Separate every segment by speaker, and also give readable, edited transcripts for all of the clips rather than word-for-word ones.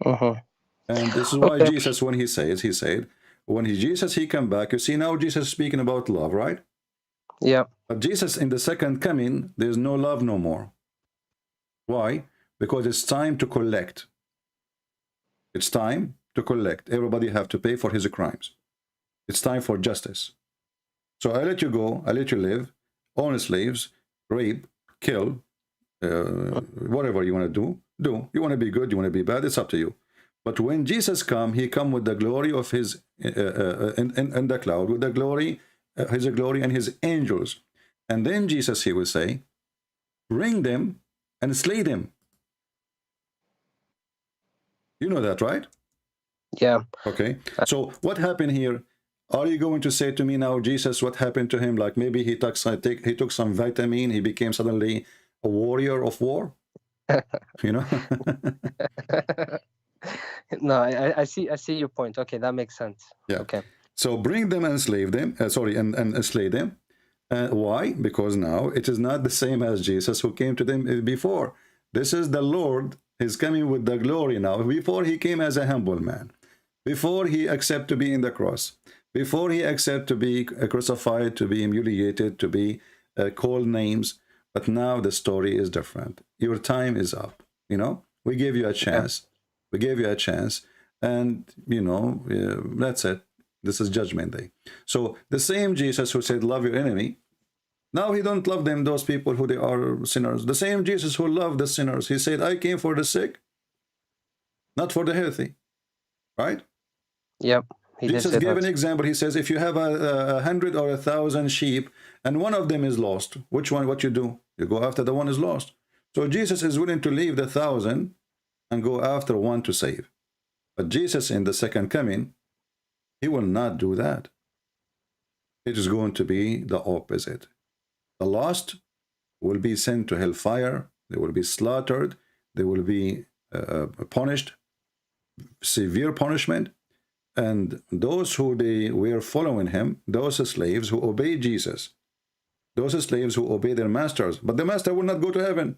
Speaker 1: Mm-hmm.
Speaker 2: And this is why
Speaker 1: Okay.
Speaker 2: Jesus, when he said, when he come back, you see now Jesus is speaking about love, right?
Speaker 1: Yeah.
Speaker 2: But Jesus in the second coming, there's no love no more. Why? Because it's time to collect. It's time to collect. Everybody have to pay for his crimes. It's time for justice. So I let you go, I let you live, own slaves, rape, kill, whatever you want to do. You want to be good, you want to be bad, it's up to you. But when Jesus come, he come with the glory of his, in the cloud, with the glory, his glory and his angels. And then Jesus, he will say, bring them and slay them. You know that, right?
Speaker 1: Yeah.
Speaker 2: Okay. So what happened here? Are you going to say to me now, Jesus, what happened to him? Like maybe he took some vitamin, he became suddenly a warrior of war, you know?
Speaker 1: No, I see your point. Okay, that makes sense.
Speaker 2: Yeah.
Speaker 1: Okay.
Speaker 2: So bring them and slay them. And slay them. Why? Because now it is not the same as Jesus who came to them before. This is the Lord. He's coming with the glory now. Before he came as a humble man. Before he accepted to be in the cross. Before he accepted to be crucified, to be humiliated, to be called names. But now the story is different. Your time is up. You know, we gave you a chance. We gave you a chance. And, you know, that's it. This is judgment day. So the same Jesus who said, love your enemy, now he don't love them, those people who they are sinners. The same Jesus who loved the sinners. He said, I came for the sick, not for the healthy. Right?
Speaker 1: Yep. He did
Speaker 2: Jesus
Speaker 1: say
Speaker 2: gave
Speaker 1: that.
Speaker 2: an example. He says, if you have 100 or 1,000 sheep and one of them is lost, which one, what you do? You go after the one is lost. So Jesus is willing to leave the 1,000 and go after one to save. But Jesus in the second coming, he will not do that. It is going to be the opposite. The lost will be sent to hellfire. They will be slaughtered. They will be punished, severe punishment. And those who they were following him, those slaves who obey Jesus, those slaves who obey their masters, but the master will not go to heaven.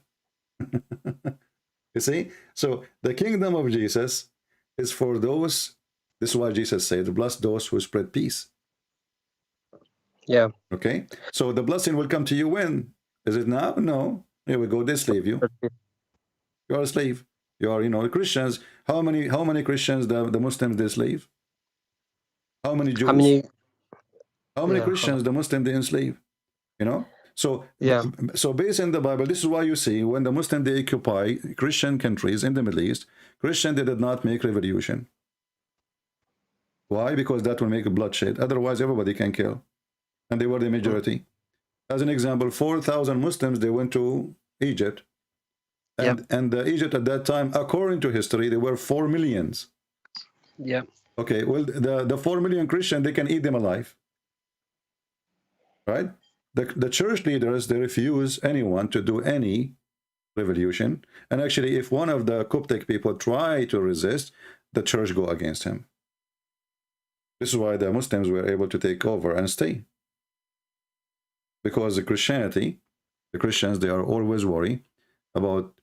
Speaker 2: You see? So the kingdom of Jesus is for those, this is why Jesus said, bless those who spread peace.
Speaker 1: Yeah.
Speaker 2: Okay? So the blessing will come to you when? Is it now? No. Here we go, they slave you. You are a slave. You are, you know, Christians. How many Christians the Muslims they slave? How many Jews? How many Christians the Muslims they enslave? You know? So, so based in the Bible, this is why you see when the Muslims they occupy Christian countries in the Middle East, Christian they did not make revolution. Why? Because that will make a bloodshed. Otherwise, everybody can kill. And they were the majority. As an example, 4,000 Muslims, they went to Egypt. And Egypt at that time, according to history, there were 4 million.
Speaker 1: Yeah.
Speaker 2: Okay, well, the 4 million Christian, they can eat them alive. Right? The church leaders, they refuse anyone to do any revolution. And actually, if one of the Coptic people try to resist, the church go against him. This is why the Muslims were able to take over and stay. Because the Christianity, the Christians, they are always worried about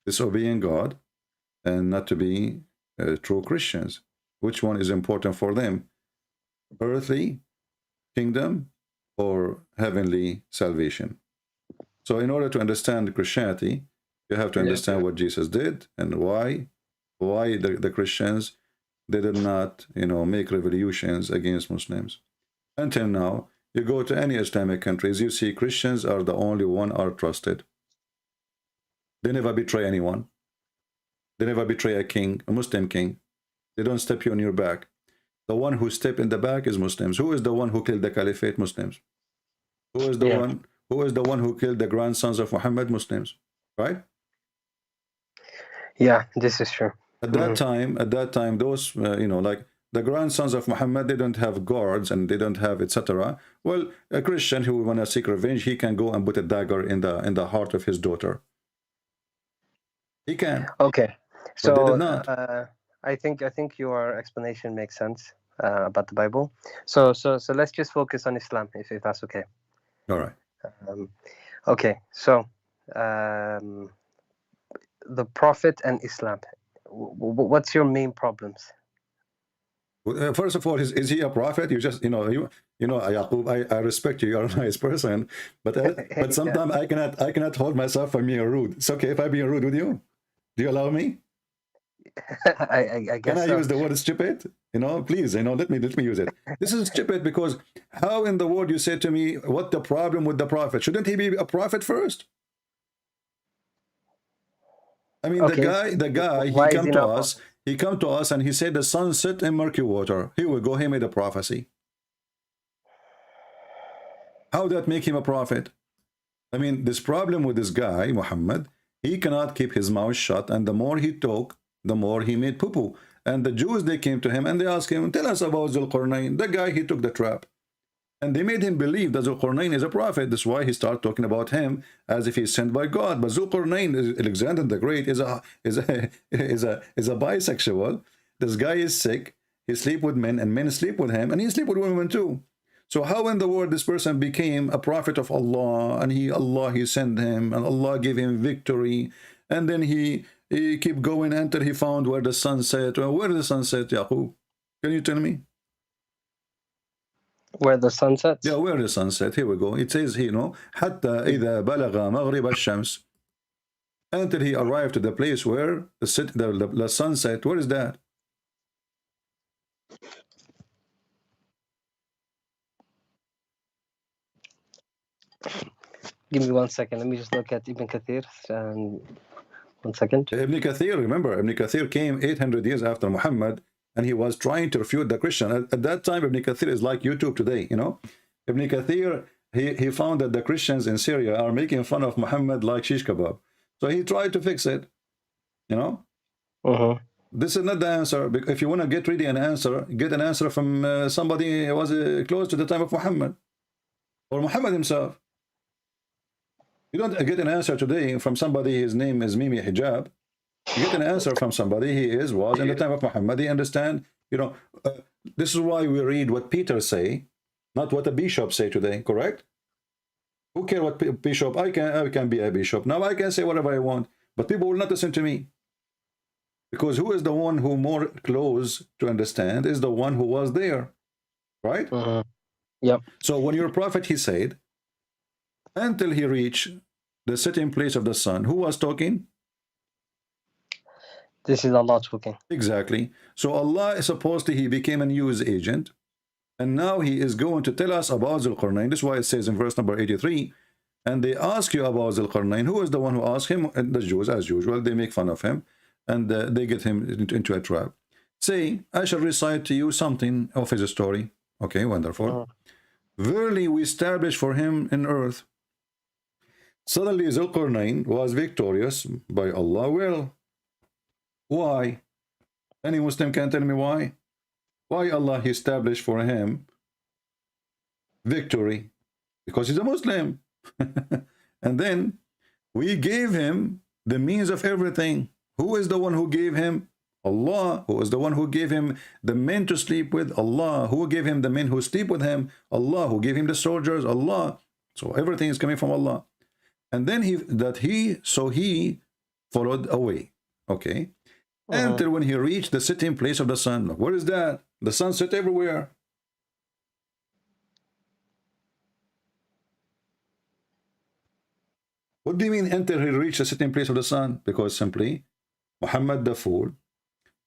Speaker 2: disobeying God and not to be true Christians. Which one is important for them? Earthly kingdom or heavenly salvation? So in order to understand Christianity, you have to understand what Jesus did and why the Christians, they did not, you know, make revolutions against Muslims. Until now, you go to any Islamic countries, you see Christians are the only one are trusted. They never betray anyone. They never betray a king, a Muslim king. They don't step you on your back. The one who step in the back is Muslims. Who is the one who killed the caliphate? Muslims. Who is the one? Who is the one who killed the grandsons of Muhammad? Muslims, right?
Speaker 1: Yeah, this is true.
Speaker 2: At that time, those you know, like the grandsons of Muhammad, they don't have guards and they don't have etc. Well, a Christian who want to seek revenge, he can go and put a dagger in the heart of his daughter. He can.
Speaker 1: Okay, so
Speaker 2: but they did not.
Speaker 1: I think your explanation makes sense about the Bible. So let's just focus on Islam, if that's okay.
Speaker 2: All right.
Speaker 1: Okay, so the Prophet and Islam. What's your main problems?
Speaker 2: First of all, is he a prophet? You just, Yaqub, I respect you. You're a nice person, but
Speaker 1: Yeah.
Speaker 2: sometimes I cannot hold myself from being rude. It's okay if I'm being rude with you. Do you allow me?
Speaker 1: I
Speaker 2: Can
Speaker 1: guess
Speaker 2: I
Speaker 1: so.
Speaker 2: use the word stupid? Please, let me use it. This is stupid because how in the world you say to me what the problem with the prophet? Shouldn't he be a prophet first? I mean,
Speaker 1: Okay,
Speaker 2: the guy,
Speaker 1: why is he not a prophet?
Speaker 2: he come to us and he said the sun set in murky water. Here we go, he made a prophecy. How that make him a prophet? I mean, this problem with this guy, Muhammad, he cannot keep his mouth shut, and the more he talk, the more he made poo-poo. And the Jews, they came to him and they asked him, tell us about Zulqarnain. The guy, he took the trap. And they made him believe that Zulqarnain is a prophet. That's why he started talking about him as if he's sent by God. But Zulqarnain, Alexander the Great, is a bisexual. This guy is sick. He sleep with men, and men sleep with him, and he sleep with women too. So how in the world this person became a prophet of Allah, and Allah sent him, and Allah gave him victory, and then he keep going until he found where the sun set. Where the sun set, Yaqub? Can you tell me?
Speaker 1: Where the sun sets?
Speaker 2: Yeah, where the sun set. Here we go. It says here, حتى إذا بلغ مغرب الشمس, until he arrived to the place where the sun set. Where is that?
Speaker 1: Give me 1 second. Let me just look at Ibn Kathir. 1 second.
Speaker 2: Ibn Kathir, remember, Ibn Kathir came 800 years after Muhammad, and he was trying to refute the Christian. At that time, Ibn Kathir is like YouTube today, Ibn Kathir, he found that the Christians in Syria are making fun of Muhammad like shish kebab. So he tried to fix it, This is not the answer. If you want to get really an answer, get an answer from somebody who was close to the time of Muhammad, or Muhammad himself. You don't get an answer today from somebody, his name is Mimi Hijab. You get an answer from somebody, was in the time of Muhammad. He understand, this is why we read what Peter say, not what a bishop say today, correct? Who care what bishop? I can be a bishop. Now I can say whatever I want, but people will not listen to me. Because who is the one who more close to understand is the one who was there, right?
Speaker 1: Yep.
Speaker 2: So when your prophet, he said, until he reached the setting place of the sun, who was talking?
Speaker 1: This is Allah talking.
Speaker 2: Exactly. So Allah is supposedly, he became a news agent, and now he is going to tell us about Zulqarnain. This is why it says in verse number 83, and they ask you about Zulqarnain. Who is the one who asked him? And the Jews, as usual, they make fun of him, and they get him into a trap. Say, I shall recite to you something of his story. Okay, wonderful. Verily we establish for him in earth. Suddenly Zulqarnain was victorious by Allah will. Why? Any Muslim can tell me why? Why Allah he established for him victory? Because he's a Muslim. And then we gave him the means of everything. Who is the one who gave him? Allah. Who is the one who gave him the men to sleep with? Allah. Who gave him the men who sleep with him? Allah. Who gave him the soldiers? Allah. So everything is coming from Allah. And then he followed away. Okay. Until when he reached the sitting place of the sun. Where is that? The sun set everywhere. What do you mean until he reached the sitting place of the sun? Because simply, Muhammad the Fool,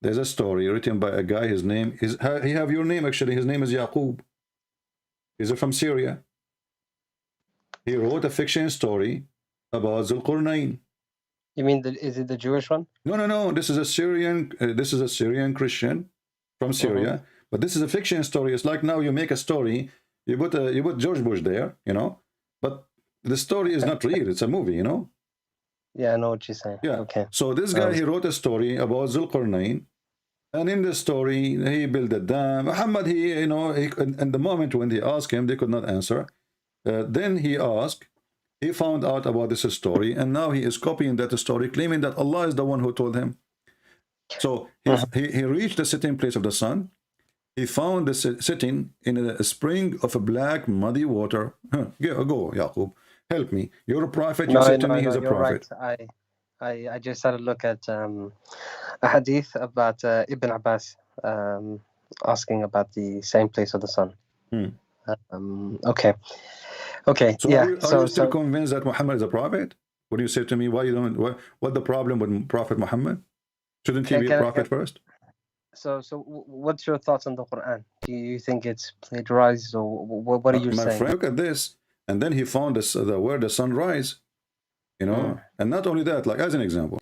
Speaker 2: there's a story written by a guy, his name is, he have your name actually, his name is Yaqub. He's from Syria. He wrote a fiction story about Zulqarnain.
Speaker 1: You mean is it the Jewish one?
Speaker 2: No. This is a Syrian Christian from Syria. But this is a fiction story. It's like now you make a story, you put George Bush there, but the story is not real. It's a movie,
Speaker 1: Yeah, I know what you're saying.
Speaker 2: Yeah.
Speaker 1: Okay.
Speaker 2: So this guy, he wrote a story about Zulqarnain, and in the story he built a dam. Muhammad, in the moment when they asked him, they could not answer. Then he found out about this story, and now he is copying that story, claiming that Allah is the one who told him. So he reached the sitting place of the sun. He found the sitting in a spring of a black muddy water. Go, Yaqub, help me. You're a prophet. You said to me he's a prophet.
Speaker 1: Right. I just had a look at a hadith about Ibn Abbas asking about the same place of the sun.
Speaker 2: Hmm.
Speaker 1: Okay,
Speaker 2: So
Speaker 1: yeah.
Speaker 2: are you
Speaker 1: So
Speaker 2: still convinced that Muhammad is a prophet? What do you say to me? Why you don't? What the problem with Prophet Muhammad? Shouldn't he be a
Speaker 1: can
Speaker 2: prophet first?
Speaker 1: what's your thoughts on the Quran? Do you think it's plagiarized, or what are you
Speaker 2: My
Speaker 1: saying?
Speaker 2: friend, look at this. And then he found this, the word the sunrise, you know. And not only that, like as an example,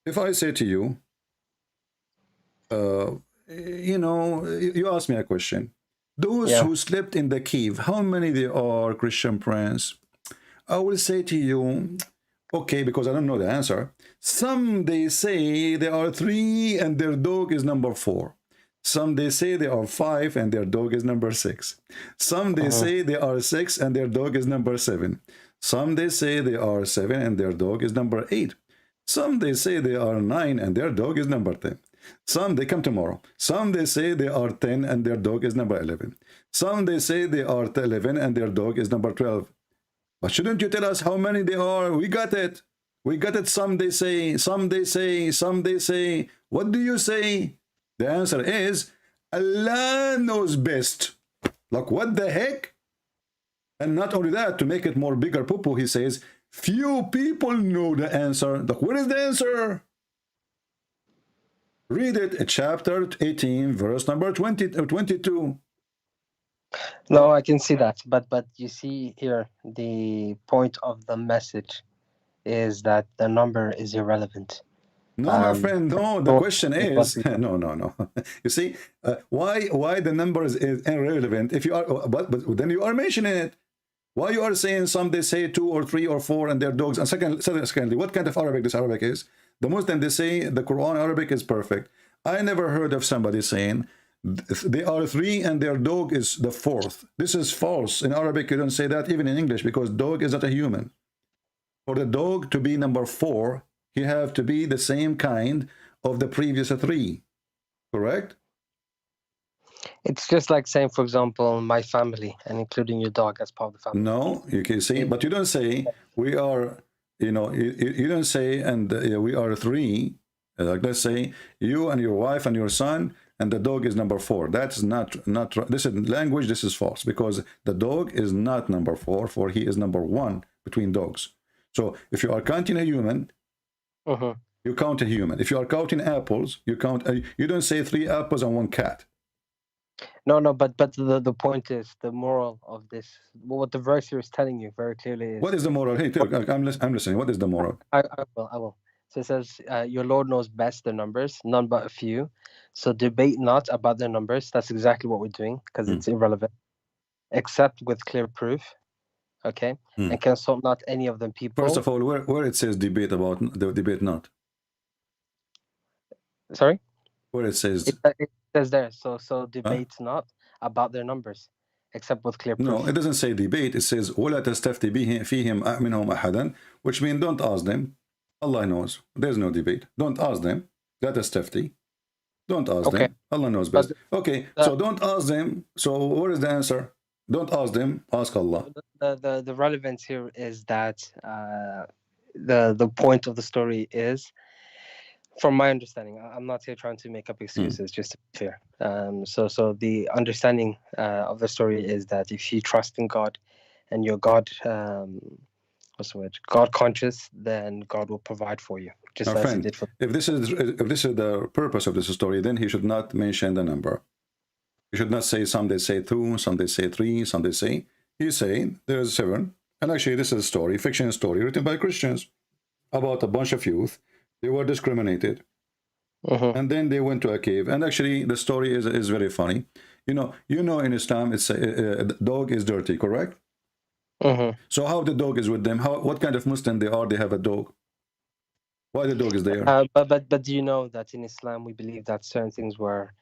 Speaker 2: if I say to you, you know, you ask me a question. Those
Speaker 1: Yeah.
Speaker 2: who slept in the cave, how many there are, Christian Prince? I will say to you, okay, because I don't know the answer. Some they say there are 3 and their dog is number 4. Some they say there are 5 and their dog is number 6. Some they say there are 6 and their dog is number 7. Some they say there are 7 and their dog is number 8. Some they say there are 9 and their dog is number 10. Some they come tomorrow. Some they say they are 10 and their dog is number 11. Some they say they are 11 and their dog is number 12. But shouldn't you tell us how many they are? We got it. We got it. Some they say, some they say, some they say. What do you say? The answer is Allah knows best. Like, what the heck? And not only that, to make it more bigger poo-poo, he says, few people know the answer. Like, what is the answer? Read it, chapter 18, verse number 22.
Speaker 1: No, I can see that, but you see here, the point of the message is that the number is irrelevant.
Speaker 2: No, my friend, no. The question is, no. You see, why the number is irrelevant? If you are, but then you are mentioning it. Why you are saying some they say 2 or 3 or 4 and their dogs? And secondly, what kind of Arabic this Arabic is? The Muslim, they say the Quran Arabic is perfect. I never heard of somebody saying they are 3 and their dog is the 4th. This is false. In Arabic, you don't say that, even in English, because dog is not a human. For the dog to be number 4, he have to be the same kind of the previous 3. Correct?
Speaker 1: It's just like saying, for example, my family and including your dog as part of the family.
Speaker 2: No, you can see, but you don't say we are, you know, you don't say, and we are 3. Like, let's say you and your wife and your son, and the dog is number 4. That's not this is language. This is false, because the dog is not number 4, for he is number 1 between dogs. So if you are counting a human, you count a human. If you are counting apples, you count. You don't say 3 apples and 1 cat.
Speaker 1: No, but the point is, the moral of this, what the verse here is telling you very clearly is.
Speaker 2: What is the moral? Hey, I'm listening. What is the moral?
Speaker 1: I will. So it says, your Lord knows best the numbers, none but a few. So debate not about the numbers. That's exactly what we're doing, because it's irrelevant, except with clear proof. Okay, and consult not any of them people.
Speaker 2: First of all, where it says debate about the debate not.
Speaker 1: Sorry.
Speaker 2: Where it says.
Speaker 1: It says there. So debate not about their numbers, except with clear proof.
Speaker 2: No, it doesn't say debate. It says ولا تستفتي فيهم منهم أحدا, which means don't ask them. Allah knows. There's no debate. Don't ask them. لا تستفتي. Don't ask them. Allah knows best. Okay, so don't ask them. So what is the answer? Don't ask them. Ask Allah.
Speaker 1: The relevance here is that the point of the story is, from my understanding, I'm not here trying to make up excuses, just to be clear. So the understanding of the story is that if you trust in God and you're God, what's the word? God conscious, then God will provide for you. Just
Speaker 2: Our
Speaker 1: as
Speaker 2: friend,
Speaker 1: He did for.
Speaker 2: If this is the purpose of this story, then he should not mention the number. He should not say some they say 2, some they say 3, some they say. He's saying there's 7. And actually, this is a story, fiction story written by Christians about a bunch of youth. They were discriminated, and then they went to a cave. And actually, the story is very funny. You know, in Islam, it's the dog is dirty, correct? So how the dog is with them? What kind of Muslim they are? They have a dog. Why the dog is there?
Speaker 1: But do you know that in Islam we believe that certain things were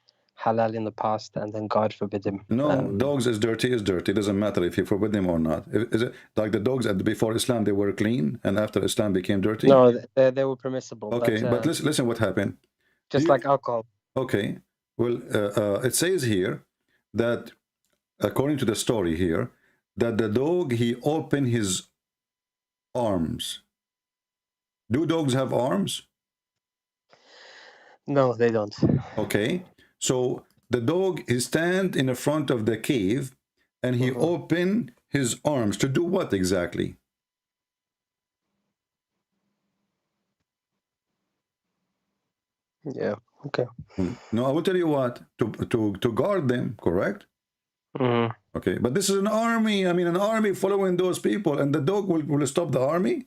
Speaker 1: halal in the past, and then God forbid them?
Speaker 2: No, dogs is dirty. It doesn't matter if you forbid them or not. Is it like the dogs before Islam, they were clean, and after Islam became dirty?
Speaker 1: No, they were permissible.
Speaker 2: Okay, but listen what happened.
Speaker 1: Just like alcohol.
Speaker 2: Okay, well, it says here that, according to the story here, that the dog, he opened his arms Do dogs have arms?
Speaker 1: No, they don't.
Speaker 2: Okay. So the dog is stand in the front of the cave and he open his arms to do what exactly?
Speaker 1: Yeah. Okay.
Speaker 2: No, I will tell you what, to guard them, correct? Okay, but this is an army. I mean, an army following those people, and the dog will stop the army?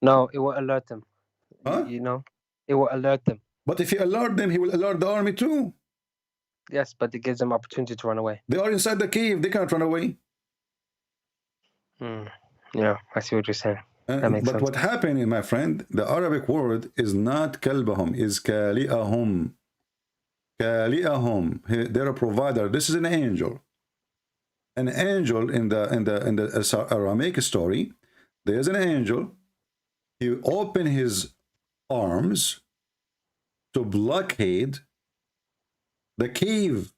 Speaker 1: No, it will alert them.
Speaker 2: Huh?
Speaker 1: You know, it will alert them.
Speaker 2: But if he alert them, he will alert the army too.
Speaker 1: Yes, but it gives them opportunity to run away.
Speaker 2: They are inside the cave. They can't run away.
Speaker 1: Yeah, I see what you're saying. That makes
Speaker 2: But
Speaker 1: sense.
Speaker 2: what happened, my friend, the Arabic word is not kalbahum, is kali'ahum. Kali'ahum. They're a provider. This is an angel. An angel in the Aramaic story, there's an angel. He opened his arms to blockade the cave.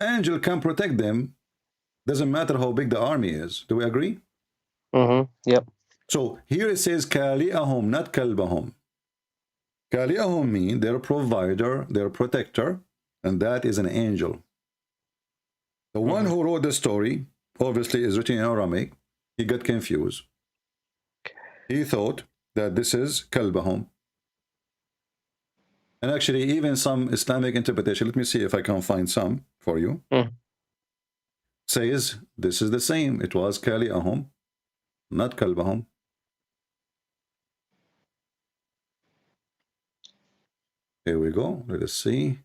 Speaker 2: Angel can protect them. Doesn't matter how big the army is. Do we agree?
Speaker 1: Yep.
Speaker 2: So here it says kali'ahum, not kalbahum. Kali'ahum mean their provider, their protector, and that is an angel. The one who wrote the story, obviously, is written in Aramaic. He got confused. He thought that this is kalbahum. And actually, even some Islamic interpretation, let me see if I can find some for you, says this is the same. It was kali'ahum, not kalbahum. Here we go. Let us see.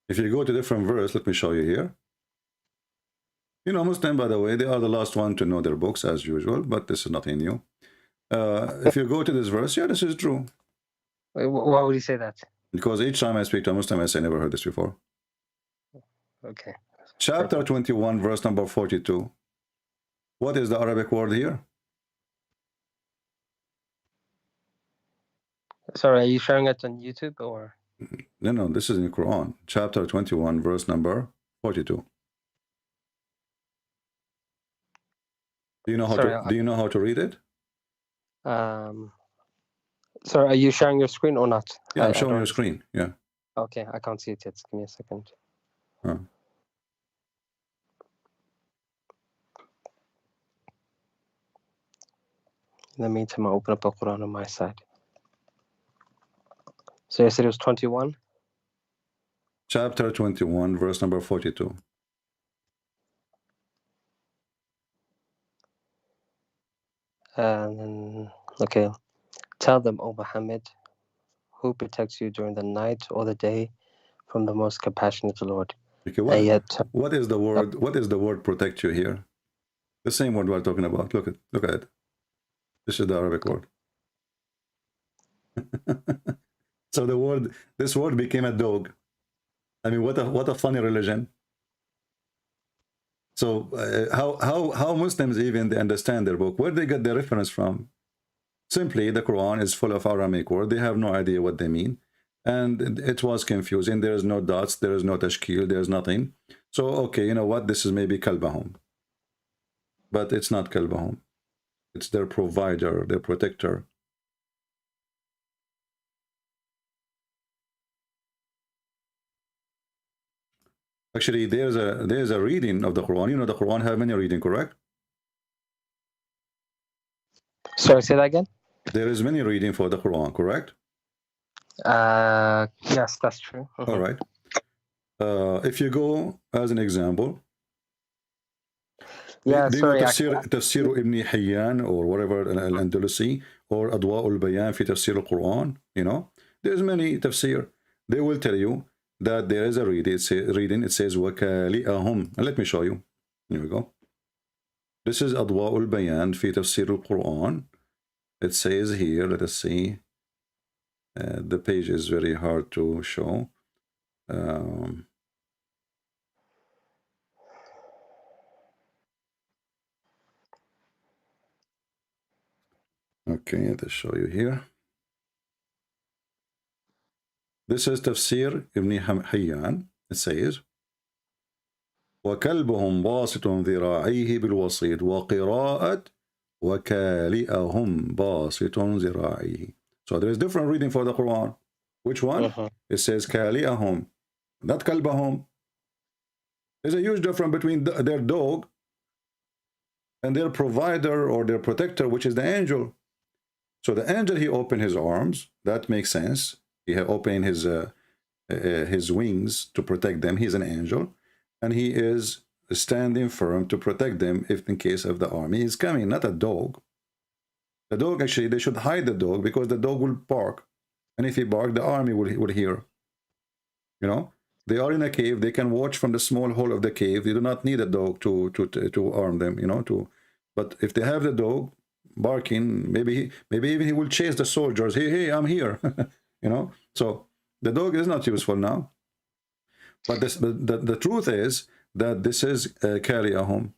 Speaker 2: If you go to different verse, let me show you here. You know, Muslim, by the way, they are the last one to know their books as usual, but this is nothing new. If you go to this verse, yeah, this is true.
Speaker 1: Wait, why would you say that?
Speaker 2: Because each time I speak to a Muslim, I say, never heard this before.
Speaker 1: Okay.
Speaker 2: Chapter 21, verse number 42. What is the Arabic word here?
Speaker 1: Sorry, are you sharing it on YouTube or?
Speaker 2: No, this is in the Quran. Chapter 21, verse number 42. Do you know how to read it?
Speaker 1: Sorry, are you sharing your screen or not?
Speaker 2: Yeah, I'm showing your screen. Yeah.
Speaker 1: Okay, I can't see it yet. Give me a second. In the meantime, I'll open up the Quran on my side. So you said it was 21?
Speaker 2: Chapter 21, verse number 42.
Speaker 1: Okay. Tell them, O Muhammad, who protects you during the night or the day from the most compassionate Lord.
Speaker 2: Okay, what is the word? What is the word protect you here? The same word we're talking about. Look at it. This is the Arabic word. So this word became a dog. I mean, what a funny religion. So how Muslims even they understand their book? Where they get their reference from? Simply, the Quran is full of Aramaic words. They have no idea what they mean, and it was confusing. There is no dots. There is no tashkil. There is nothing. So okay, you know what? This is maybe kalbahum, but it's not kalbahum. It's their provider, their protector. Actually, there's a reading of the Quran. You know, the Quran have many reading, correct?
Speaker 1: Sorry, say that again.
Speaker 2: There is many reading for the Quran, correct?
Speaker 1: Yes, that's true.
Speaker 2: All right. If you go as an example,
Speaker 1: yeah,
Speaker 2: do
Speaker 1: sorry.
Speaker 2: Tafsir Ibn Hayyan or whatever Al-Andalusi or Adwa al-Bayan fi Tafsir al-Quran, you know, there's many tafsir. They will tell you that there is a reading. It says وَكَالِئَهُمْ. And let me show you. Here we go. This is Adwa al-Bayan fi Tafsir al-Quran. It says here, let us see. The page is very hard to show. Okay, let's show you here. This is Tafsir Ibn Hayyan. It says, وكلبهم باسط ذراعيه بالوسيط وقراءة وكالئهم باسط ذراعيه. So there is different reading for the Quran. Which one? It says كالئهم, not كلبهم. There's a huge difference between their dog and their provider or their protector, which is the angel. So the angel, he opened his arms. That makes sense. He had opened his wings to protect them. He's an angel, and he is standing firm to protect them if in case of the army is coming, not a dog. The dog, actually, they should hide the dog because the dog will bark. And if he barks, the army will hear. You know, they are in a cave. They can watch from the small hole of the cave. You do not need a dog to arm them, you know, but if they have the dog barking, maybe even he will chase the soldiers. Hey, I'm here. You know, so the dog is not useful now. But the truth is that this is Kaliyahum.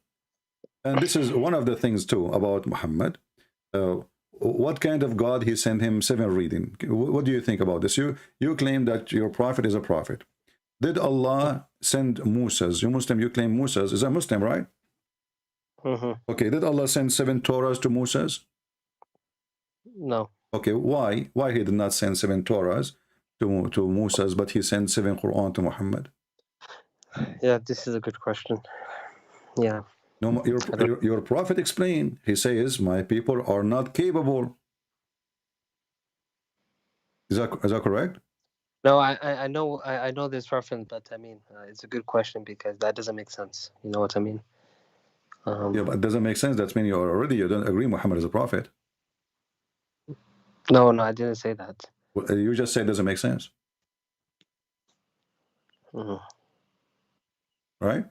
Speaker 2: And this is one of the things too about Muhammad. What kind of God he sent him 7 reading? What do you think about this? You claim that your prophet is a prophet. Did Allah send Musa's? You Muslim, you claim Musa's is a Muslim, right? Okay, did Allah send 7 Torahs to Musa's?
Speaker 1: No.
Speaker 2: Okay, why? Why he did not send 7 Torahs to Musa's, but he sent 7 Quran to Muhammad?
Speaker 1: Yeah, this is a good question. Yeah.
Speaker 2: No, your prophet explained. He says, my people are not capable. Is that correct?
Speaker 1: No, I know this reference, but I mean, it's a good question because that doesn't make sense. You know what I mean?
Speaker 2: Yeah, but it doesn't make sense. That means you don't agree Muhammad is a prophet.
Speaker 1: No, I didn't say that.
Speaker 2: Well, you just said it doesn't make sense. Right?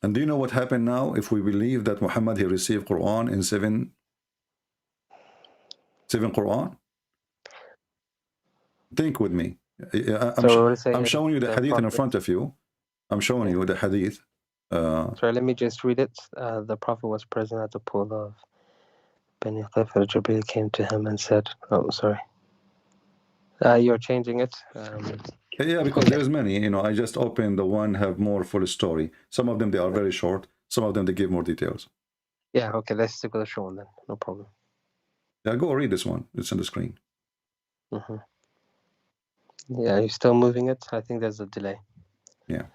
Speaker 2: And do you know what happened now if we believe that Muhammad, he received Quran in 7 Quran? Think with me. I'm showing you the hadith in front of you. I'm showing you the hadith.
Speaker 1: Sorry, let me just read it. The Prophet was present at the pool of Bani Qifr. Jibreel came to him and said, oh, sorry. You're changing it?
Speaker 2: Yeah, because there's many. You know, I just opened the one have more full story. Some of them, they are very short. Some of them, they give more details.
Speaker 1: Yeah, okay, let's stick with the short one then. No problem.
Speaker 2: Yeah, go read this one. It's on the screen.
Speaker 1: Yeah, you're still moving it? I think there's a delay.
Speaker 2: Yeah.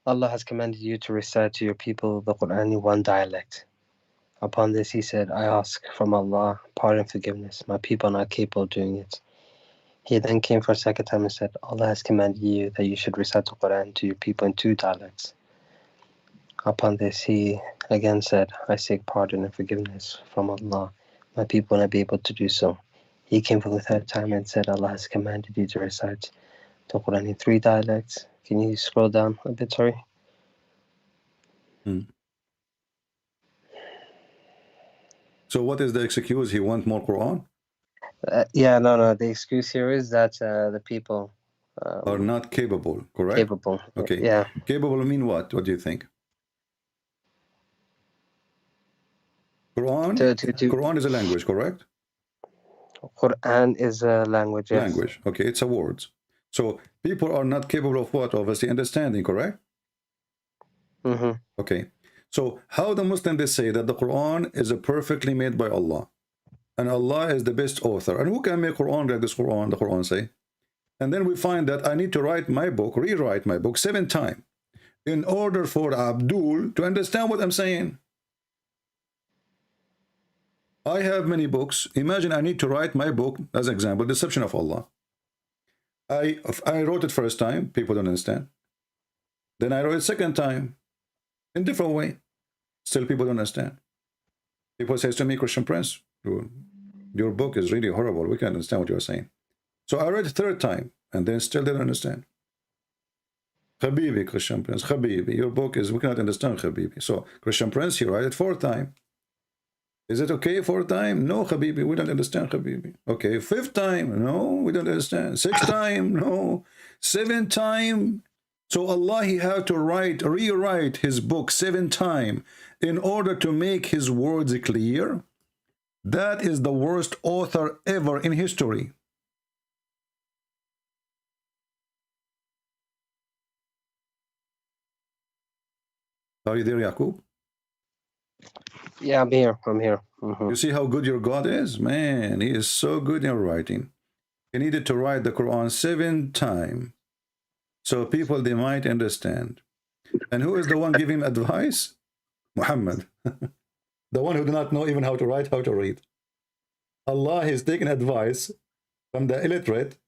Speaker 1: Allah has commanded you to recite to your people the Quran in one dialect. Upon this, he said, I ask from Allah pardon and forgiveness. My people are not capable of doing it. He then came for a second time and said, Allah has commanded you that you should recite the Quran to your people in 2 dialects. Upon this, he again said, I seek pardon and forgiveness from Allah. My people will not be able to do so. He came for the 3rd time and said, Allah has commanded you to recite the Quran in 3 dialects. Can you scroll down a bit, sorry?
Speaker 2: So what is the excuse? He wants more Quran?
Speaker 1: Yeah, no. The excuse here is that the people
Speaker 2: are not capable, correct?
Speaker 1: Capable.
Speaker 2: Okay.
Speaker 1: Yeah.
Speaker 2: Capable mean what? What do you think? Quran? Quran is a language, correct?
Speaker 1: Quran is a language, yes.
Speaker 2: Language. Okay, it's a words. So people are not capable of what? Obviously understanding, correct? Okay. So how the Muslims, they say that the Quran is perfectly made by Allah. And Allah is the best author. And who can make Quran like this Quran, the Quran say? And then we find that I need to write my book, rewrite my book 7 times in order for Abdul to understand what I'm saying. I have many books. Imagine I need to write my book, as an example, Deception of Allah. I wrote it first time, people don't understand. Then I wrote it second time, in different way. Still people don't understand. People say to me, Christian Prince, your book is really horrible. We can't understand what you're saying. So I read it 3rd time, and then still didn't understand. Habibi, Christian Prince, Habibi, your book is, we cannot understand, Habibi. So Christian Prince, he write it 4th time. Is it okay 4th time? No, Habibi, we don't understand, Habibi. Okay, 5th time? No, we don't understand. 6th time? No. 7th time? So Allah, he had to rewrite his book 7 times. in order to make his words clear. That is the worst author ever in history. Are you there, Yaqub?
Speaker 1: Yeah, I'm here. I'm here. Mm-hmm.
Speaker 2: You see how good your God is? Man, he is so good in writing. He needed to write the Quran 7 times so people, they might understand. And who is the one giving advice? Muhammad. The one who do not know even how to write, how to read. Allah is taking advice from the illiterate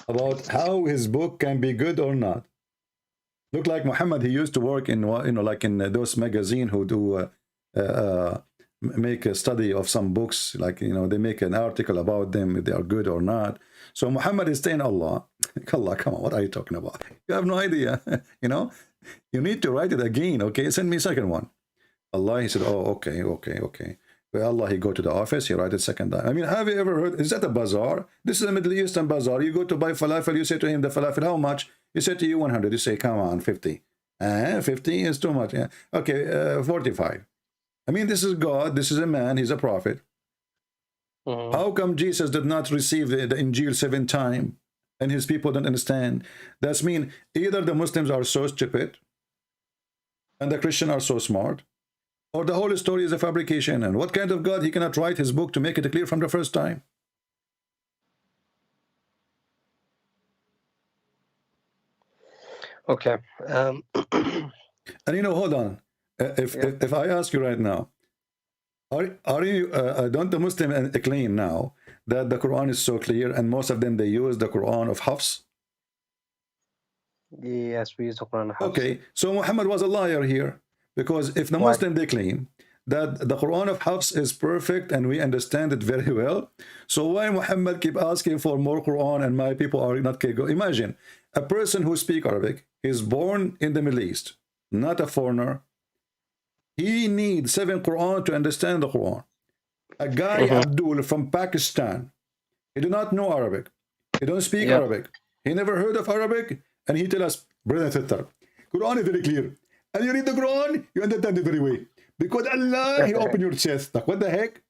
Speaker 2: about how his book can be good or not. Look like Muhammad, he used to work in, like in those magazines who do make a study of some books, like, they make an article about them, if they are good or not. So Muhammad is saying, Allah, come on, what are you talking about? You have no idea, you need to write it again, okay? Send me a second one. Allah, he said, oh, okay. Well, Allah, he go to the office, he write it second time. I mean, have you ever heard, is that a bazaar? This is a Middle Eastern bazaar. You go to buy falafel, you say to him, the falafel, how much? He said to you 100. You say, come on, 50. 50 is too much. Yeah. Okay, 45. I mean, this is God, this is a man, he's a prophet. How come Jesus did not receive the Injil 7 times and his people don't understand? That's mean either the Muslims are so stupid and the Christians are so smart, or the whole story is a fabrication. And what kind of God, he cannot write his book to make it clear from the first time?
Speaker 1: Okay.
Speaker 2: And hold on. If I ask you right now, are you don't the Muslim claim now that the Quran is so clear, and most of them, they use the Quran of Hafs?
Speaker 1: Yes, we use the Quran of Hafs.
Speaker 2: Okay, so Muhammad was a liar here, because if the Muslim, they claim that the Quran of Hafs is perfect and we understand it very well, so why Muhammad keep asking for more Quran and my people are not capable? Imagine a person who speaks Arabic is born in the Middle East, not a foreigner. He needs 7 Quran to understand the Quran. A guy, Abdul, from Pakistan, he do not know Arabic. He don't speak Arabic. He never heard of Arabic. And he tell us, brother and sister, Quran is very clear. And you read the Quran, you understand it very well. Because Allah, he opened your chest. Like, what the heck?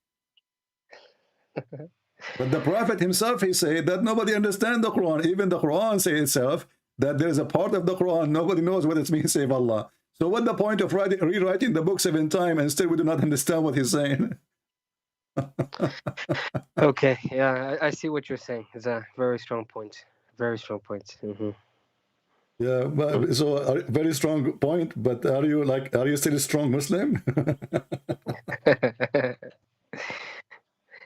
Speaker 2: But the Prophet himself, he said that nobody understands the Quran. Even the Quran say itself that there is a part of the Quran, nobody knows what it means, save Allah. So what the point of rewriting the book 7 times and still we do not understand what he's saying?
Speaker 1: Okay, yeah, I see what you're saying. It's a very strong point. Very strong point.
Speaker 2: Yeah, but so very strong point. But are you still a strong Muslim?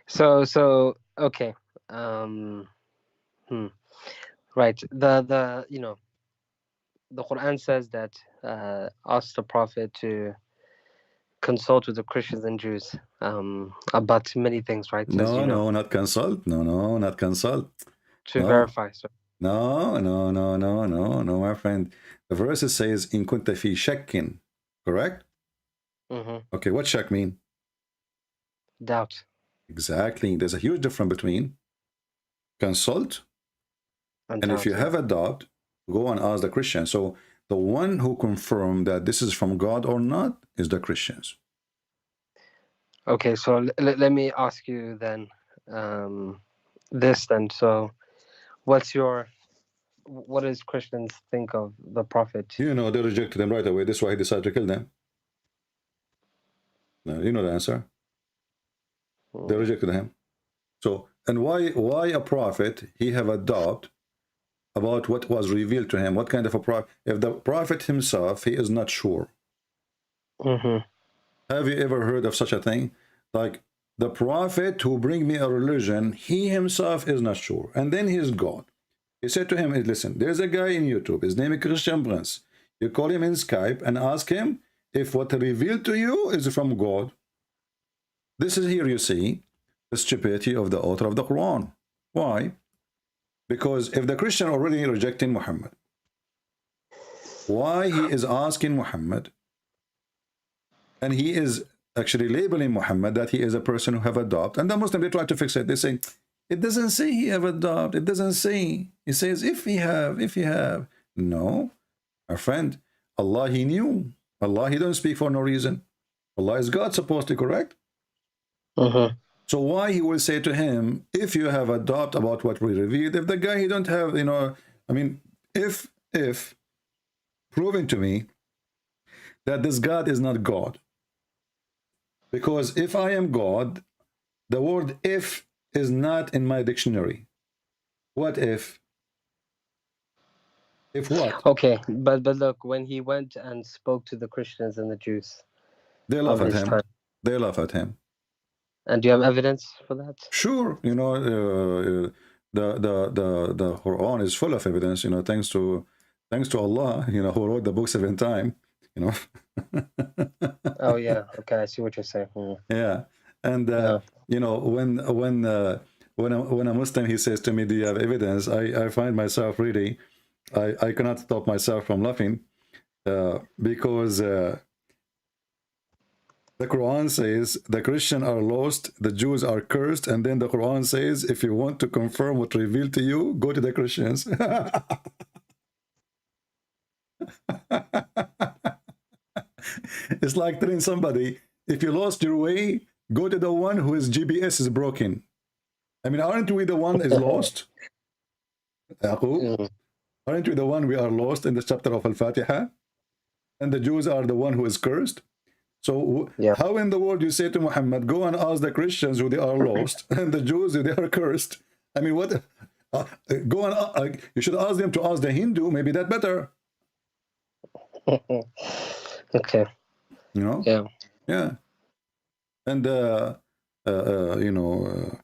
Speaker 1: So okay. Right. The Quran says that ask the Prophet to consult with the Christians and Jews about many things, right?
Speaker 2: No, not consult. No, not consult.
Speaker 1: To verify. So.
Speaker 2: No, my friend. The verse says, "In kunta fi shakkin," correct? Okay, what shak mean?
Speaker 1: Doubt.
Speaker 2: Exactly. There's a huge difference between consult and if you have a doubt, go and ask the Christian. So the one who confirmed that this is from God or not is the Christians.
Speaker 1: Okay, so let me ask you then this then. So what does Christians think of the Prophet?
Speaker 2: They rejected him right away. This is why he decided to kill them. No, you know the answer. They rejected him. So, and why a prophet, he have a doubt about what was revealed to him? What kind of a prophet? If the prophet himself, he is not sure. Have you ever heard of such a thing? Like the prophet who bring me a religion, he himself is not sure. And then he is God. He said to him, listen, there's a guy in YouTube. His name is Christian Prince. You call him in Skype and ask him if what revealed to you is from God. This is here you see the stupidity of the author of the Quran. Why? Because if the Christian already rejecting Muhammad, why he is asking Muhammad, and he is actually labeling Muhammad that he is a person who have adopted, and the Muslim, they try to fix it. They say, it doesn't say he have adopted. It doesn't say. It says if he have. No, our friend, Allah, he knew. Allah, he don't speak for no reason. Allah is God, supposedly, correct? So why he will say to him, if you have a doubt about what we revealed, if the guy he don't have, you know, I mean, if proving to me that this God is not God, because if I am God, the word if is not in my dictionary. What if? If what?
Speaker 1: Okay, but look, when he went and spoke to the Christians and the Jews,
Speaker 2: They laugh at him. They laugh at him.
Speaker 1: And do you have evidence for that?
Speaker 2: Sure, you know, the Quran is full of evidence. You know, thanks to Allah, you know, who wrote the book 7 times. You know.
Speaker 1: Oh yeah, okay, I see what you're saying.
Speaker 2: Yeah, and you know, when a Muslim he says to me, "Do you have evidence?" I find myself really, I cannot stop myself from laughing, because the Quran says the Christians are lost, the Jews are cursed, and then the Quran says, if you want to confirm what revealed to you, go to the Christians. It's like telling somebody, if you lost your way, go to the one whose GPS is broken. I mean, aren't we the one is lost? Aren't we the one we are lost in the chapter of Al-Fatiha? And the Jews are the one who is cursed? So how in the world you say to Muhammad, go and ask the Christians who they are lost and the Jews who they are cursed? I mean, what? Go and you should ask them to ask the Hindu. Maybe that better.
Speaker 1: Okay.
Speaker 2: You know.
Speaker 1: Yeah.
Speaker 2: Yeah. And you know,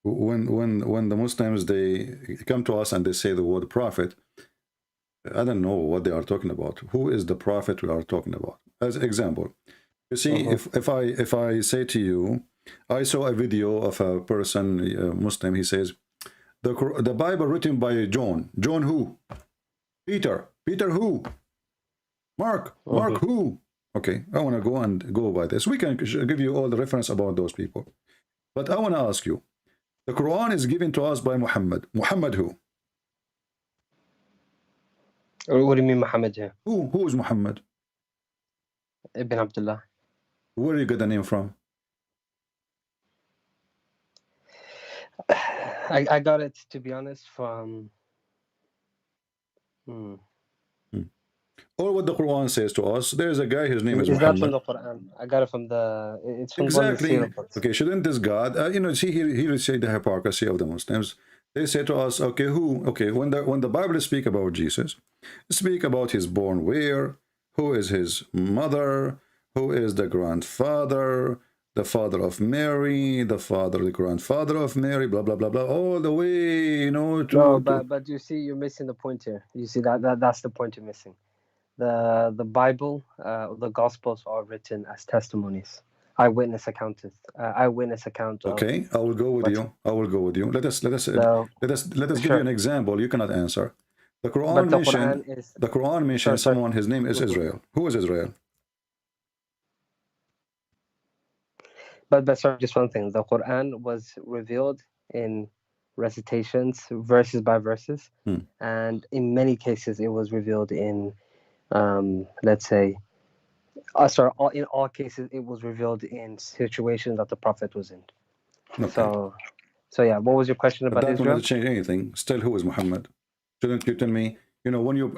Speaker 2: when the Muslims they come to us and they say the word prophet, I don't know what they are talking about. Who is the prophet we are talking about? As an example, you see, if I say to you, I saw a video of a person, a Muslim, he says, the Bible written by John. John who? Peter. Peter who? Mark. Mark who? Okay, I want to go by this. We can give you all the reference about those people. But I want to ask you, the Quran is given to us by Muhammad. Muhammad who?
Speaker 1: What do you mean Muhammad here?
Speaker 2: Who is Muhammad?
Speaker 1: Ibn Abdullah.
Speaker 2: Where do you get the name from?
Speaker 1: I got it, to be honest, from
Speaker 2: Or what the Quran says to us. There's a guy, his name is
Speaker 1: Muhammad.
Speaker 2: Muhammad.
Speaker 1: Is that from the Quran? I got it from the... It's from
Speaker 2: exactly.
Speaker 1: One of the
Speaker 2: okay, shouldn't this God... you know, see, here you say the hypocrisy of the Muslims. They say to us, okay, who? Okay, when the Bible speak about Jesus, speak about his born where, who is his mother, who is the grandfather, the father of Mary, the grandfather of Mary, blah, blah, blah, blah, all the way, you know.
Speaker 1: But you see, you're missing the point here. You see, that's the point you're missing. The Bible, the Gospels are written as testimonies. Eyewitness account.
Speaker 2: Okay, I will go with you. I will go with you. Let us give you an example. You cannot answer. The Quran mentioned someone. His name is Israel. Who is Israel?
Speaker 1: But sorry, just one thing. The Quran was revealed in recitations, verses by verses, and in many cases it was revealed in, let's say, in all cases it was revealed in situations that the Prophet was in. Okay. So yeah, what was your question about Israel?
Speaker 2: That will not change anything. Still, who is Muhammad? Shouldn't you tell me? You know, when you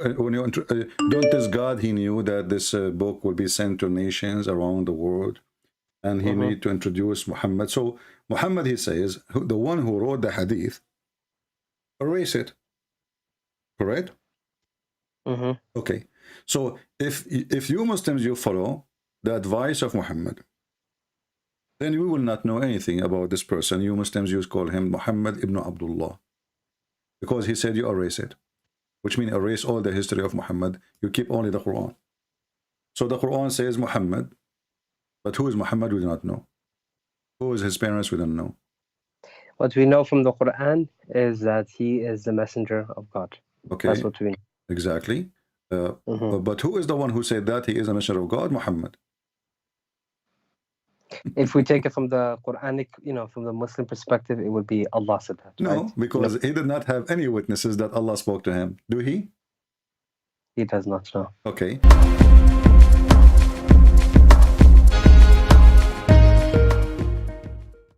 Speaker 2: don't this God, he knew that this book will be sent to nations around the world, and he need to introduce Muhammad. So Muhammad, he says, the one who wrote the hadith, erase it. Correct? Okay. So if you Muslims, you follow the advice of Muhammad, then you will not know anything about this person. You Muslims, you call him Muhammad ibn Abdullah, because he said you erase it, which means erase all the history of Muhammad. You keep only the Quran. So the Quran says Muhammad, but who is Muhammad, we do not know. Who is his parents, we don't know.
Speaker 1: What we know from the Quran is that he is the messenger of God.
Speaker 2: Okay.
Speaker 1: That's what we know.
Speaker 2: Exactly. But who is the one who said that he is a messenger of God? Muhammad.
Speaker 1: If we take it from the Quranic, from the Muslim perspective, it would be Allah said that.
Speaker 2: No,
Speaker 1: right?
Speaker 2: Because he did not have any witnesses that Allah spoke to him. Do he?
Speaker 1: He does not know.
Speaker 2: Okay.